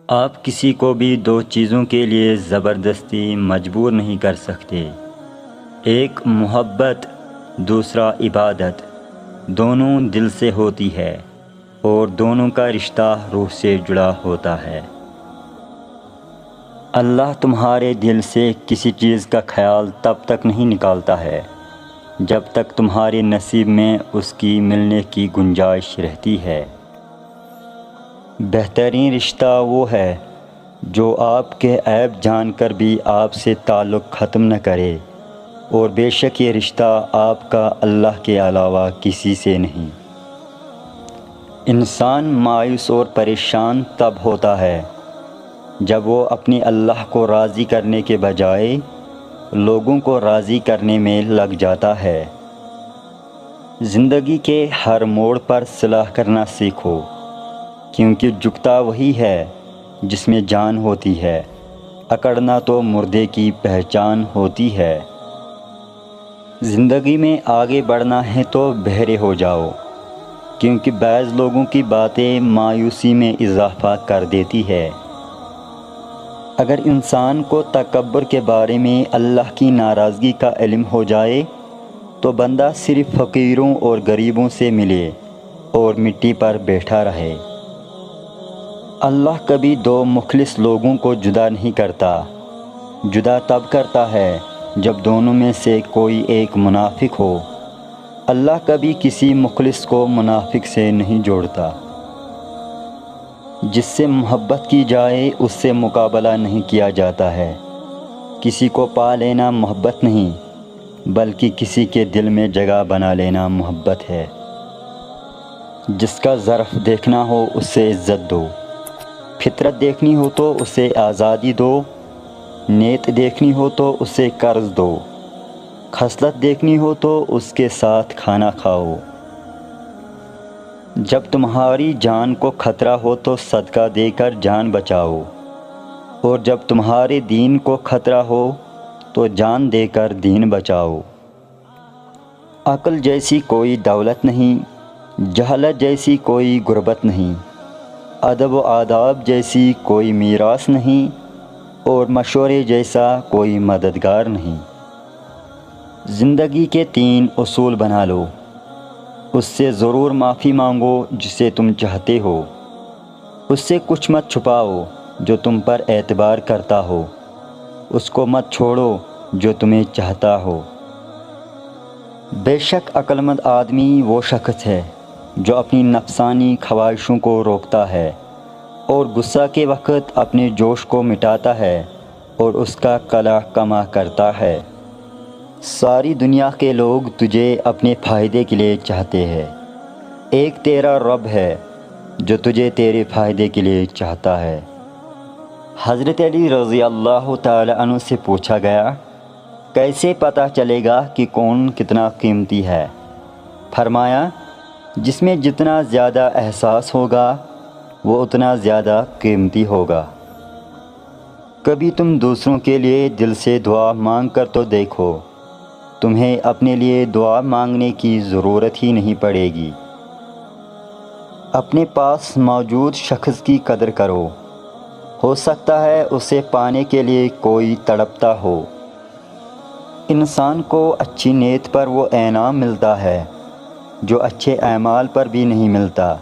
آپ کسی کو بھی دو چیزوں کے لیے زبردستی مجبور نہیں کر سکتے، ایک محبت، دوسرا عبادت۔ دونوں دل سے ہوتی ہے اور دونوں کا رشتہ روح سے جڑا ہوتا ہے۔ اللہ تمہارے دل سے کسی چیز کا خیال تب تک نہیں نکالتا ہے جب تک تمہارے نصیب میں اس کی ملنے کی گنجائش رہتی ہے۔ بہترین رشتہ وہ ہے جو آپ کے عیب جان کر بھی آپ سے تعلق ختم نہ کرے، اور بے شک یہ رشتہ آپ کا اللہ کے علاوہ کسی سے نہیں۔ انسان مایوس اور پریشان تب ہوتا ہے جب وہ اپنی اللہ کو راضی کرنے کے بجائے لوگوں کو راضی کرنے میں لگ جاتا ہے۔ زندگی کے ہر موڑ پر صلح کرنا سیکھو، کیونکہ جھکتا وہی ہے جس میں جان ہوتی ہے، اکڑنا تو مردے کی پہچان ہوتی ہے۔ زندگی میں آگے بڑھنا ہے تو بہرے ہو جاؤ، کیونکہ بعض لوگوں کی باتیں مایوسی میں اضافہ کر دیتی ہے۔ اگر انسان کو تکبر کے بارے میں اللہ کی ناراضگی کا علم ہو جائے تو بندہ صرف فقیروں اور غریبوں سے ملے اور مٹی پر بیٹھا رہے۔ اللہ کبھی دو مخلص لوگوں کو جدا نہیں کرتا، جدا تب کرتا ہے جب دونوں میں سے کوئی ایک منافق ہو۔ اللہ کبھی کسی مخلص کو منافق سے نہیں جوڑتا۔ جس سے محبت کی جائے اس سے مقابلہ نہیں کیا جاتا ہے۔ کسی کو پا لینا محبت نہیں، بلکہ کسی کے دل میں جگہ بنا لینا محبت ہے۔ جس کا ظرف دیکھنا ہو اس سے عزت دو، فطرت دیکھنی ہو تو اسے آزادی دو، نیت دیکھنی ہو تو اسے قرض دو، خصلت دیکھنی ہو تو اس کے ساتھ کھانا کھاؤ۔ جب تمہاری جان کو خطرہ ہو تو صدقہ دے کر جان بچاؤ، اور جب تمہارے دین کو خطرہ ہو تو جان دے کر دین بچاؤ۔ عقل جیسی کوئی دولت نہیں، جہالت جیسی کوئی غربت نہیں، ادب و آداب جیسی کوئی میراث نہیں، اور مشورے جیسا کوئی مددگار نہیں۔ زندگی کے 3 اصول بنا لو، اس سے ضرور معافی مانگو جسے تم چاہتے ہو، اس سے کچھ مت چھپاؤ جو تم پر اعتبار کرتا ہو، اس کو مت چھوڑو جو تمہیں چاہتا ہو۔ بے شک عقل مند آدمی وہ شخص ہے جو اپنی نفسانی خواہشوں کو روکتا ہے اور غصہ کے وقت اپنے جوش کو مٹاتا ہے اور اس کا قلع کما کرتا ہے۔ ساری دنیا کے لوگ تجھے اپنے فائدے کے لیے چاہتے ہیں، ایک تیرا رب ہے جو تجھے تیرے فائدے کے لیے چاہتا ہے۔ حضرت علی رضی اللہ تعالی عنہ سے پوچھا گیا، کیسے پتہ چلے گا کہ کون کتنا قیمتی ہے؟ فرمایا، جس میں جتنا زیادہ احساس ہوگا وہ اتنا زیادہ قیمتی ہوگا۔ کبھی تم دوسروں کے لیے دل سے دعا مانگ کر تو دیکھو، تمہیں اپنے لیے دعا مانگنے کی ضرورت ہی نہیں پڑے گی۔ اپنے پاس موجود شخص کی قدر کرو، ہو سکتا ہے اسے پانے کے لیے کوئی تڑپتا ہو۔ انسان کو اچھی نیت پر وہ انعام ملتا ہے جو اچھے اعمال پر بھی نہیں ملتا،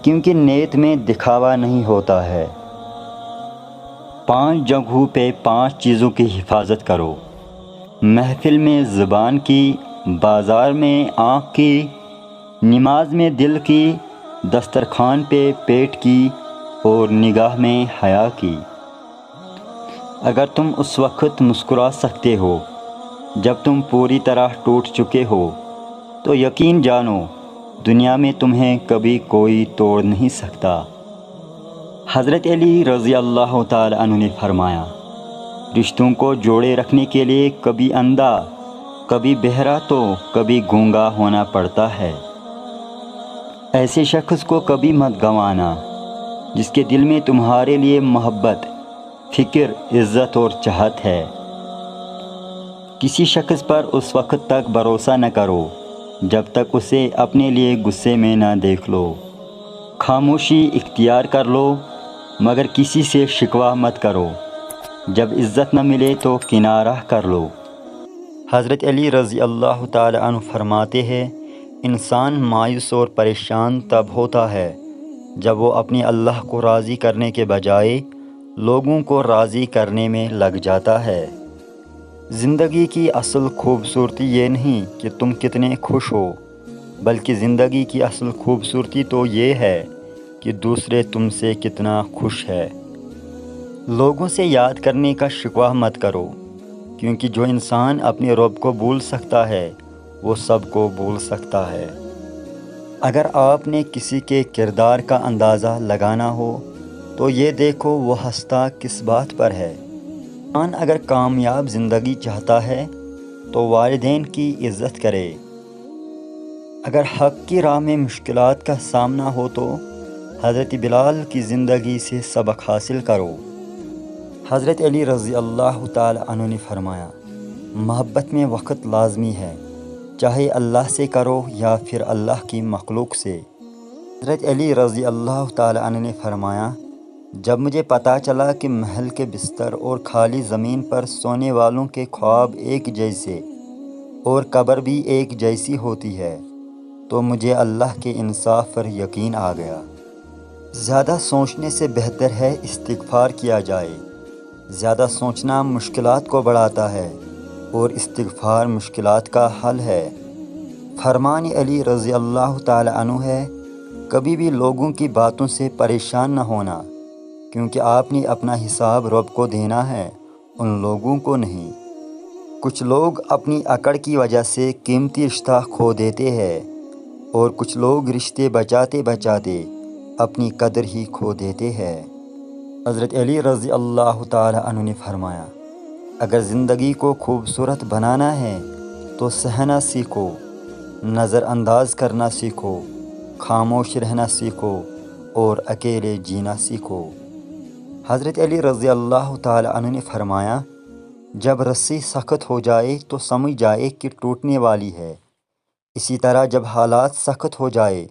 کیونکہ نیت میں دکھاوا نہیں ہوتا ہے۔ 5 جگہوں پہ 5 چیزوں کی حفاظت کرو، محفل میں زبان کی، بازار میں آنکھ کی، نماز میں دل کی، دسترخوان پہ پیٹ کی، اور نگاہ میں حیا کی۔ اگر تم اس وقت مسکرا سکتے ہو جب تم پوری طرح ٹوٹ چکے ہو تو یقین جانو دنیا میں تمہیں کبھی کوئی توڑ نہیں سکتا۔ حضرت علی رضی اللہ تعالی عنہ نے فرمایا، رشتوں کو جوڑے رکھنے کے لیے کبھی اندھا، کبھی بہرا تو کبھی گونگا ہونا پڑتا ہے۔ ایسے شخص کو کبھی مت گنوانا جس کے دل میں تمہارے لیے محبت، فکر، عزت اور چاہت ہے۔ کسی شخص پر اس وقت تک بھروسہ نہ کرو جب تک اسے اپنے لیے غصے میں نہ دیکھ لو۔ خاموشی اختیار کر لو مگر کسی سے شکوہ مت کرو، جب عزت نہ ملے تو کنارہ کر لو۔ حضرت علی رضی اللہ تعالی عنہ فرماتے ہیں، انسان مایوس اور پریشان تب ہوتا ہے جب وہ اپنے اللہ کو راضی کرنے کے بجائے لوگوں کو راضی کرنے میں لگ جاتا ہے۔ زندگی کی اصل خوبصورتی یہ نہیں کہ تم کتنے خوش ہو، بلکہ زندگی کی اصل خوبصورتی تو یہ ہے کہ دوسرے تم سے کتنا خوش ہے۔ لوگوں سے یاد کرنے کا شکوہ مت کرو، کیونکہ جو انسان اپنے رب کو بھول سکتا ہے وہ سب کو بھول سکتا ہے۔ اگر آپ نے کسی کے کردار کا اندازہ لگانا ہو تو یہ دیکھو وہ ہنستا کس بات پر ہے۔ انسان اگر کامیاب زندگی چاہتا ہے تو والدین کی عزت کرے۔ اگر حق کی راہ میں مشکلات کا سامنا ہو تو حضرت بلال کی زندگی سے سبق حاصل کرو۔ حضرت علی رضی اللہ تعالی عنہ نے فرمایا، محبت میں وقت لازمی ہے، چاہے اللہ سے کرو یا پھر اللہ کی مخلوق سے۔ حضرت علی رضی اللہ تعالی عنہ نے فرمایا، جب مجھے پتہ چلا کہ محل کے بستر اور خالی زمین پر سونے والوں کے خواب ایک جیسے اور قبر بھی ایک جیسی ہوتی ہے تو مجھے اللہ کے انصاف پر یقین آ گیا۔ زیادہ سوچنے سے بہتر ہے استغفار کیا جائے۔ زیادہ سوچنا مشکلات کو بڑھاتا ہے اور استغفار مشکلات کا حل ہے۔ فرمان علی رضی اللہ تعالی عنہ ہے، کبھی بھی لوگوں کی باتوں سے پریشان نہ ہونا، کیونکہ آپ نے اپنا حساب رب کو دینا ہے، ان لوگوں کو نہیں۔ کچھ لوگ اپنی اکڑ کی وجہ سے قیمتی رشتہ کھو دیتے ہیں اور کچھ لوگ رشتے بچاتے بچاتے اپنی قدر ہی کھو دیتے ہیں۔ حضرت علی رضی اللہ تعالی عنہ نے فرمایا، اگر زندگی کو خوبصورت بنانا ہے تو سہنا سیکھو، نظر انداز کرنا سیکھو، خاموش رہنا سیکھو اور اکیلے جینا سیکھو۔ حضرت علی رضی اللہ تعالی عنہ نے فرمایا، جب رسی سخت ہو جائے تو سمجھ جائے کہ ٹوٹنے والی ہے، اسی طرح جب حالات سخت ہو جائے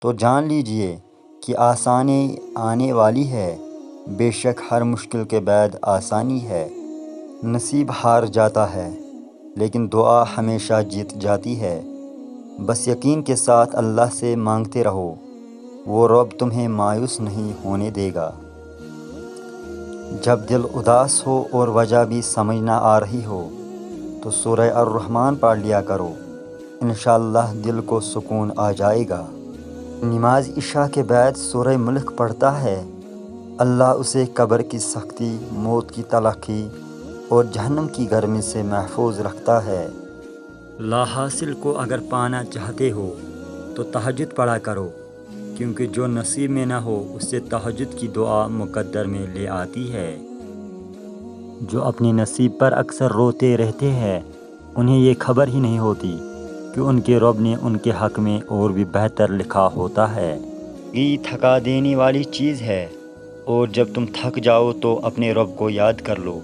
تو جان لیجئے کہ آسانی آنے والی ہے۔ بے شک ہر مشکل کے بعد آسانی ہے۔ نصیب ہار جاتا ہے لیکن دعا ہمیشہ جیت جاتی ہے۔ بس یقین کے ساتھ اللہ سے مانگتے رہو، وہ رب تمہیں مایوس نہیں ہونے دے گا۔ جب دل اداس ہو اور وجہ بھی سمجھ نہ آ رہی ہو تو سورہ الرحمن پڑھ لیا کرو، انشاءاللہ دل کو سکون آ جائے گا۔ نماز عشاء کے بعد سورہ ملک پڑھتا ہے، اللہ اسے قبر کی سختی، موت کی تلخی اور جہنم کی گرمی سے محفوظ رکھتا ہے۔ لا حاصل کو اگر پانا چاہتے ہو تو تہجد پڑھا کرو، کیونکہ جو نصیب میں نہ ہو اسے تہجد کی دعا مقدر میں لے آتی ہے۔ جو اپنے نصیب پر اکثر روتے رہتے ہیں انہیں یہ خبر ہی نہیں ہوتی کہ ان کے رب نے ان کے حق میں اور بھی بہتر لکھا ہوتا ہے۔ یہ تھکا دینے والی چیز ہے، اور جب تم تھک جاؤ تو اپنے رب کو یاد کر لو،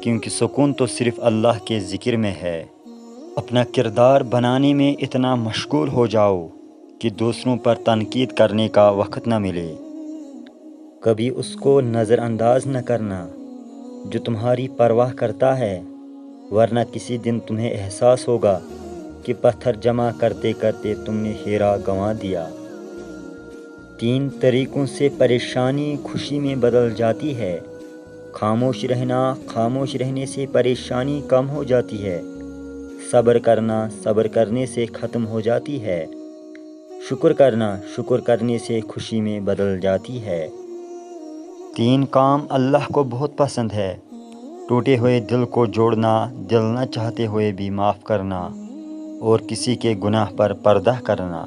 کیونکہ سکون تو صرف اللہ کے ذکر میں ہے۔ اپنا کردار بنانے میں اتنا مشغول ہو جاؤ کہ دوسروں پر تنقید کرنے کا وقت نہ ملے۔ کبھی اس کو نظر انداز نہ کرنا جو تمہاری پرواہ کرتا ہے، ورنہ کسی دن تمہیں احساس ہوگا کہ پتھر جمع کرتے کرتے تم نے ہیرا گنوا دیا۔ 3 طریقوں سے پریشانی خوشی میں بدل جاتی ہے۔ خاموش رہنا، خاموش رہنے سے پریشانی کم ہو جاتی ہے۔ صبر کرنا، صبر کرنے سے ختم ہو جاتی ہے۔ شکر کرنا، شکر کرنے سے خوشی میں بدل جاتی ہے۔ 3 کام اللہ کو بہت پسند ہے: ٹوٹے ہوئے دل کو جوڑنا، دل نہ چاہتے ہوئے بھی معاف کرنا، اور کسی کے گناہ پر پردہ کرنا۔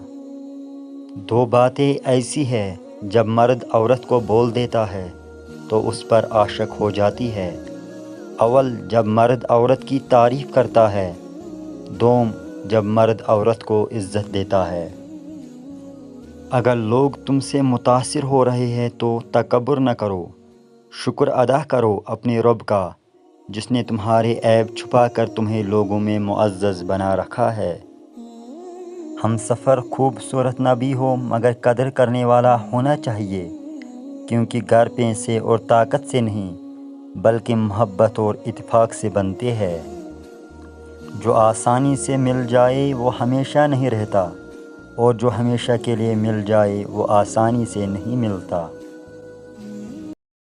2 باتیں ایسی ہیں جب مرد عورت کو بول دیتا ہے تو اس پر عاشق ہو جاتی ہے۔ اول، جب مرد عورت کی تعریف کرتا ہے۔ دوم، جب مرد عورت کو عزت دیتا ہے۔ اگر لوگ تم سے متاثر ہو رہے ہیں تو تکبر نہ کرو، شکر ادا کرو اپنے رب کا جس نے تمہارے عیب چھپا کر تمہیں لوگوں میں معزز بنا رکھا ہے۔ ہم سفر خوبصورت نہ بھی ہو مگر قدر کرنے والا ہونا چاہیے۔ کیونکہ گھر پیسے اور طاقت سے نہیں بلکہ محبت اور اتفاق سے بنتے ہیں۔ جو آسانی سے مل جائے وہ ہمیشہ نہیں رہتا، اور جو ہمیشہ کے لیے مل جائے وہ آسانی سے نہیں ملتا۔